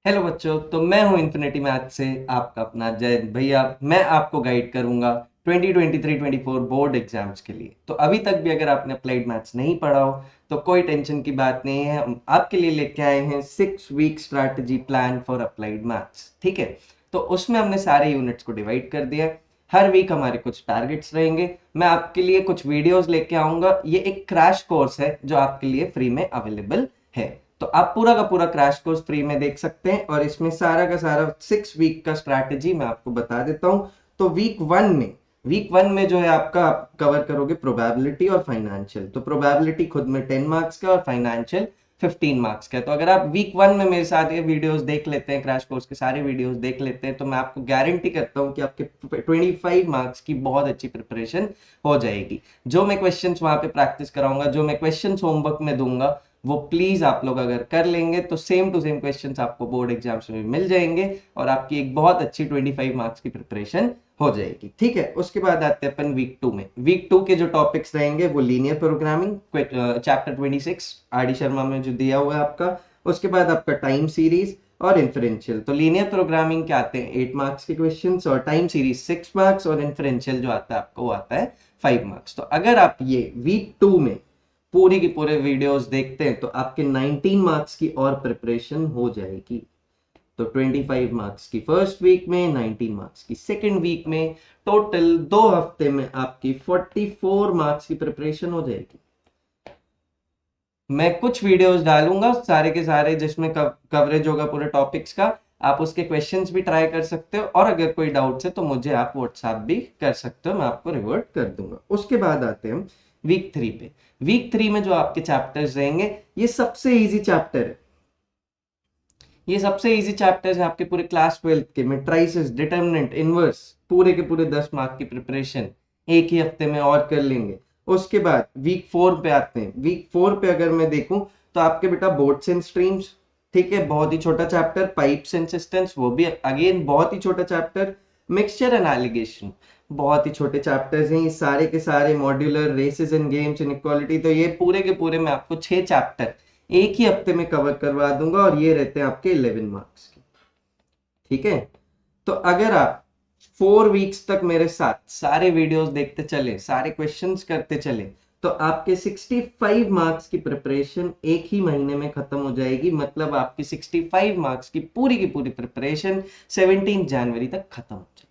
Hello बच्चों, तो मैं हूं इन्फिनिटी मैथ से आपका अपना जय भैया। मैं आपको गाइड करूंगा 2023-24 बोर्ड एग्जाम्स के लिए। तो अभी तक भी अगर आपने अप्लाइड मैथ्स नहीं पढ़ा हो तो कोई टेंशन की बात नहीं है। हम आपके लिए लेके आए हैं 6 week strategy plan for applied maths. ठीक है, तो उसमें हमने सारे यूनिट्स को डिवाइड कर दिया है। हर वीक हमारे कुछ टारगेट्स रहेंगे। मैं आपके लिए कुछ वीडियोस लेके आऊंगा। ये एक क्रैश कोर्स है जो आपके लिए फ्री में अवेलेबल है। तो आप पूरा का पूरा क्रैश कोर्स फ्री में देख सकते हैं और इसमें सारा का सारा 6 वीक का स्ट्रैटेजी मैं आपको बता देता हूं। तो वीक वन में जो है आपका आप कवर करोगे प्रोबेबिलिटी और फाइनेंशियल। तो प्रोबेबिलिटी खुद में 10 मार्क्स का और फाइनेंशियल 15 मार्क्स का है। तो अगर आप वीक वन में मेरे साथ ये वीडियोस देख लेते हैं, क्रैश कोर्स के सारे वीडियोस देख लेते हैं, तो मैं आपको गारंटी करता हूं कि आपके 25 मार्क्स की बहुत अच्छी प्रिपरेशन हो जाएगी। जो मैं क्वेश्चंस वहां पे प्रैक्टिस कराऊंगा, जो मैं क्वेश्चंस होमवर्क में दूंगा, वो प्लीज आप लोग अगर कर लेंगे तो सेम टू सेम क्वेश्चंस आपको बोर्ड एग्जाम्स में मिल जाएंगे और आपकी एक बहुत अच्छी 25 मार्क्स की प्रिपरेशन हो जाएगी। ठीक है, उसके बाद आते हैं अपन वीक टू में। वीक टू के जो टॉपिक्स रहेंगे वो linear programming chapter 26 R D Sharma में जो दिया हुआ है आपका। उसके बाद आपका टाइम सीरीज और इन्फ्रेंशियल। तो लीनियर प्रोग्रामिंग के आते हैं 8 मार्क्स के क्वेश्चंस और टाइम सीरीज 6 मार्क्स और इन्फ्रेंशियल जो आता है आपको वो आता है 5 मार्क्स। तो अगर आप ये वीक टू में पूरी की पूरे वीडियोस देखते हैं तो आपके 19 मार्क्स की और प्रिपरेशन हो जाएगी। तो 25 मार्क्स की फर्स्ट वीक में, 19 मार्क्स की सेकेंड वीक में, टोटल 2 हफ्ते में आपकी 44 मार्क्स की प्रिपरेशन हो जाएगी। मैं कुछ वीडियोस डालूंगा सारे के सारे जिसमें कवरेज होगा पूरे टॉपिक्स का। आप उसके क्वेश्चंस भी ट्राई कर सकते हो और अगर कोई डाउट्स है तो मुझे आप व्हाट्सएप भी कर सकते हो, मैं आपको रिवर्ट कर दूंगा। उसके बाद आते हैं हम वीक थ्री पे। वीक थ्री में जो आपके चैप्टर्स रहेंगे, ये सबसे इजी चैप्टर है। ये सबसे इजी चैप्टर्स है आपके पूरे क्लास 12th के। मैट्रिसेस, डिटरमिनेंट, इनवर्स, पूरे के पूरे 10 मार्क की प्रिपरेशन एक ही हफ्ते में और कर लेंगे। उसके बाद वीक फोर पे आते हैं। वीक फोर पे अगर मैं देखूं तो आपके बेटा बोर्ड्स एंड स्ट्रीम्स, ठीक है, बहुत ही छोटा चैप्टर। पाइप्स एंड सिस्टम्स, वो भी अगेन बहुत ही छोटा चैप्टर। मिक्सचर एंड एलिगेशन, बहुत ही छोटे चैप्टर्स हैं। ये सारे के सारे modular, races and games, inequality, तो ये पूरे के पूरे मैं आपको 6 चैप्टर एक ही हफ्ते में कवर करवा दूंगा और ये रहते हैं आपके 11 मार्क्स के। ठीक है, तो अगर आप 4 वीक्स तक मेरे साथ सारे वीडियोस देखते चले, सारे क्वेश्चंस करते चले, तो आपके 65 मार्क्स की प्रिपरेशन एक ही महीने में खत्म हो जाएगी। मतलब आपकी 65 मार्क्स की पूरी प्रिपरेशन 17 जनवरी तक खत्म हो जाएगी।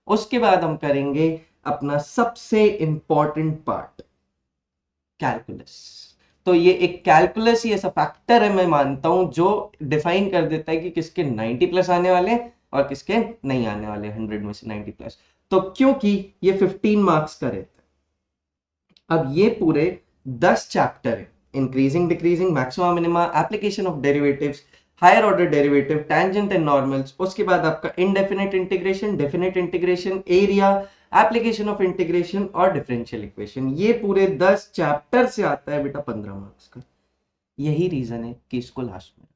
उसके बाद हम करेंगे अपना सबसे इंपॉर्टेंट पार्ट, कैलकुलस। तो ये एक कैलकुलस ही ऐसा फैक्टर है, मैं मानता हूं, जो डिफाइन कर देता है कि किसके 90 प्लस आने वाले हैं और किसके नहीं आने वाले 100 में से 90 प्लस। तो क्योंकि ये 15 मार्क्स का रहता है। अब ये पूरे 10 चैप्टर है, increasing, decreasing, maxima, minima, application of derivatives, higher order derivative, tangent and normals. उसके बाद आपका indefinite integration, definite integration, area, application of integration और डिफरेंशियल इक्वेशन। ये पूरे 10 चैप्टर से आता है बेटा 15 मार्क्स का। यही रीजन है कि इसको लास्ट में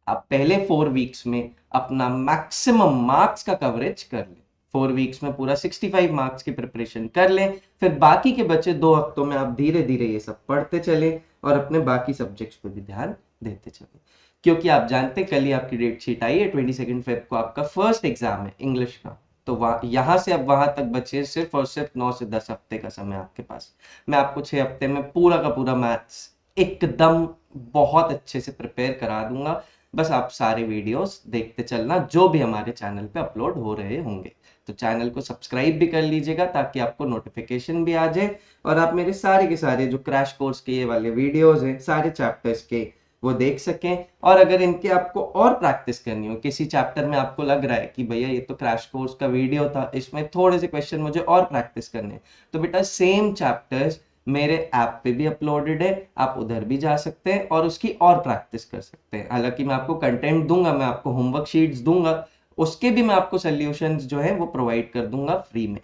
आप पहले 4 वीक्स में अपना मैक्सिमम मार्क्स का कवरेज कर लें। 4 वीक्स में पूरा 65 मार्क्स की प्रिपरेशन कर लें, फिर बाकी के बचे 2 हफ्तों में आप धीरे धीरे ये सब पढ़ते चले और अपने बाकी सब्जेक्ट्स पे भी ध्यान देते चले। क्योंकि आप जानते हैं कल ही आपकी डेट शीट आई है, 22 फेब को आपका फर्स्ट एग्जाम है इंग्लिश का। तो यहां से अब वहां तक बचे सिर्फ और सिर्फ 9 से 10 हफ्ते का समय आपके पास। मैं आपको 6 हफ्ते में पूरा का पूरा मैथ्स एकदम बहुत अच्छे से प्रिपेयर करा दूंगा। बस आप सारे वीडियोस देखते चलना जो भी हमारे चैनल पे अपलोड हो रहे होंगे। तो चैनल को सब्सक्राइब भी कर लीजिएगा ताकि आपको नोटिफिकेशन भी आ जाए और आप मेरे सारे के सारे जो क्रैश कोर्स के ये वाले वीडियोस हैं सारे चैप्टर्स के, वो देख सकें। और अगर इनके आपको और प्रैक्टिस करनी हो, किसी चैप्टर में आपको लग रहा है कि भैया ये तो क्रैश कोर्स का वीडियो था, इसमें थोड़े से क्वेश्चन मुझे और प्रैक्टिस करने हैं, तो बेटा सेम चैप्टर्स मेरे ऐप पे भी अपलोडेड है, आप उधर भी जा सकते हैं और उसकी और प्रैक्टिस कर सकते हैं। हालांकि मैं आपको कंटेंट दूंगा, मैं आपको होमवर्क शीट्स दूंगा, उसके भी मैं आपको सॉल्यूशंस जो है वो प्रोवाइड कर दूंगा फ्री में।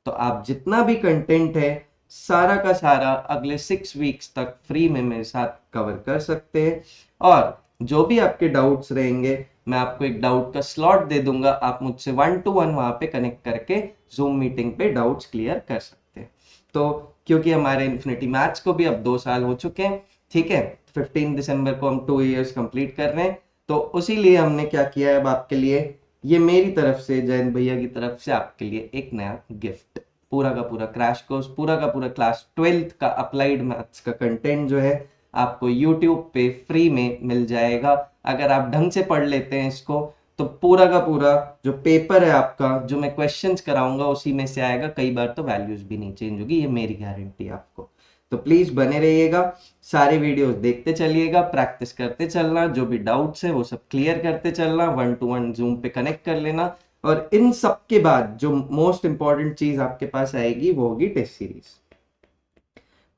तो आप जितना भी कंटेंट है सारा का सारा अगले 6 वीक्स तक फ्री में मेरे साथ कवर कर सकते हैं। और जो भी आपके डाउट्स रहेंगे मैं आपको एक डाउट का स्लॉट दे दूंगा, आप मुझसे 1-to-1 वहां पे कनेक्ट करके जूम मीटिंग पे डाउट्स क्लियर कर सकते हैं। तो क्योंकि हमारे इन्फिनिटी मैथ्स को भी अब 2 साल हो चुके हैं, ठीक है, 15 दिसंबर को हम 2 इयर्स कंप्लीट कर रहे हैं, तो उसी लिए हमने क्या किया है अब आपके लिए, ये मेरी तरफ से, जयंत भैया की तरफ से आपके लिए एक नया गिफ्ट, पूरा का पूरा क्रैश कोर्स, पूरा का पूरा क्लास 12th का अप्लाइड मैथ्स का कंटेंट जो है आपको यूट्यूब पे फ्री में मिल जाएगा। अगर आप ढंग से पढ़ लेते हैं इसको तो पूरा का पूरा जो पेपर है आपका, जो मैं क्वेश्चंस कराऊंगा उसी में से आएगा, कई बार तो वैल्यूज भी नहीं चेंज होगी, ये मेरी गारंटी है आपको। तो प्लीज बने रहिएगा, सारे वीडियोस देखते चलिएगा, प्रैक्टिस करते चलना, जो भी डाउट्स है वो सब क्लियर करते चलना, 1-to-1 जूम पे कनेक्ट कर लेना। और इन सब के बाद जो मोस्ट इंपॉर्टेंट चीज आपके पास आएगी वो होगी टेस्ट सीरीज।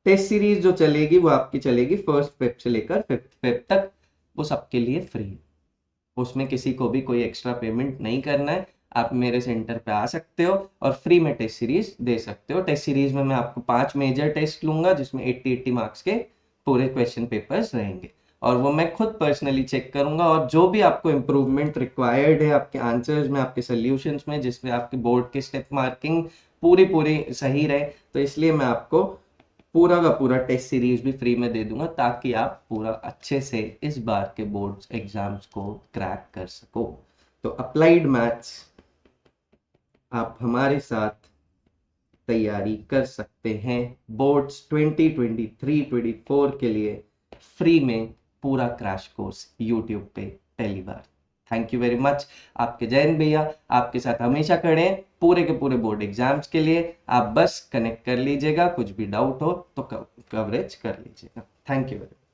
टेस्ट सीरीज जो चलेगी वो आपकी चलेगी फर्स्ट फेब से लेकर फिफ्थ फेब तक, वो सबके लिए फ्री है, उसमें किसी को भी कोई एक्स्ट्रा पेमेंट नहीं करना है। आप मेरे सेंटर पे आ सकते हो और फ्री में टेस्ट सीरीज दे सकते हो। टेस्ट सीरीज में मैं आपको 5 मेजर टेस्ट लूंगा जिसमें 80-80 मार्क्स के पूरे क्वेश्चन पेपर्स रहेंगे, और वो मैं खुद पर्सनली चेक करूंगा, और जो भी आपको इम्प्रूवमेंट रिक्वायर्ड है आपके आंसर्स में, आपके सोल्यूशंस में, जिसमें आपके बोर्ड के स्टेप मार्किंग पूरी पूरी सही रहे, तो इसलिए मैं आपको पूरा का पूरा टेस्ट सीरीज भी फ्री में दे दूंगा, ताकि आप पूरा अच्छे से इस बार के बोर्ड एग्जाम्स को क्रैक कर सको। तो अप्लाइड मैथ्स आप हमारे साथ तैयारी कर सकते हैं बोर्ड्स 2023-24 के लिए फ्री में, पूरा क्रैश कोर्स यूट्यूब पे पहली बार। Thank you very much. आपके जयंत भैया आपके साथ हमेशा खड़े हैं पूरे के पूरे बोर्ड एग्जाम्स के लिए। आप बस कनेक्ट कर लीजिएगा, कुछ भी डाउट हो तो कवरेज कर लीजिएगा। Thank you very much.